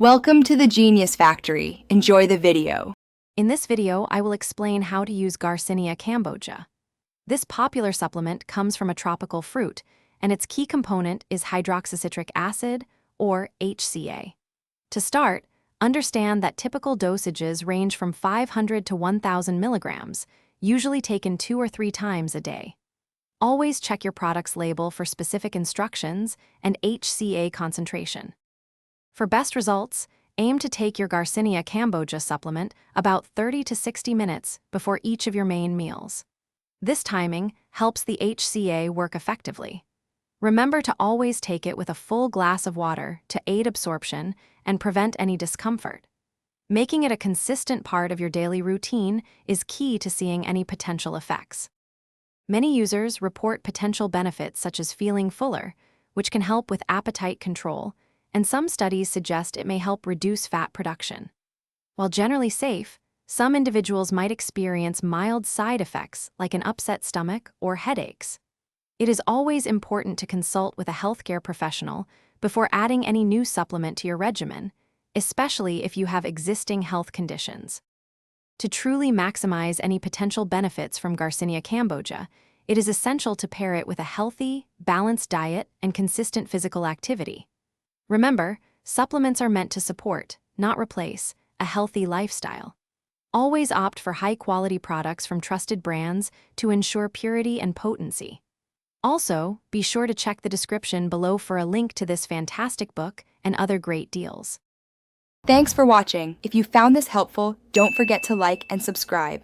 Welcome to the Genius Factory. Enjoy the video. In this video, I will explain how to use Garcinia Cambogia. This popular supplement comes from a tropical fruit, and its key component is hydroxycitric acid, or HCA. To start, understand that typical dosages range from 500 to 1,000 milligrams, usually taken 2 or 3 times a day. Always check your product's label for specific instructions and HCA concentration. For best results, aim to take your Garcinia Cambogia supplement about 30 to 60 minutes before each of your main meals. This timing helps the HCA work effectively. Remember to always take it with a full glass of water to aid absorption and prevent any discomfort. Making it a consistent part of your daily routine is key to seeing any potential effects. Many users report potential benefits such as feeling fuller, which can help with appetite control, and some studies suggest it may help reduce fat production. While generally safe, some individuals might experience mild side effects like an upset stomach or headaches. It is always important to consult with a healthcare professional before adding any new supplement to your regimen, especially if you have existing health conditions. To truly maximize any potential benefits from Garcinia Cambogia, it is essential to pair it with a healthy, balanced diet and consistent physical activity. Remember, supplements are meant to support, not replace, a healthy lifestyle. Always opt for high-quality products from trusted brands to ensure purity and potency. Also, be sure to check the description below for a link to this fantastic book and other great deals. Thanks for watching. If you found this helpful, don't forget to like and subscribe.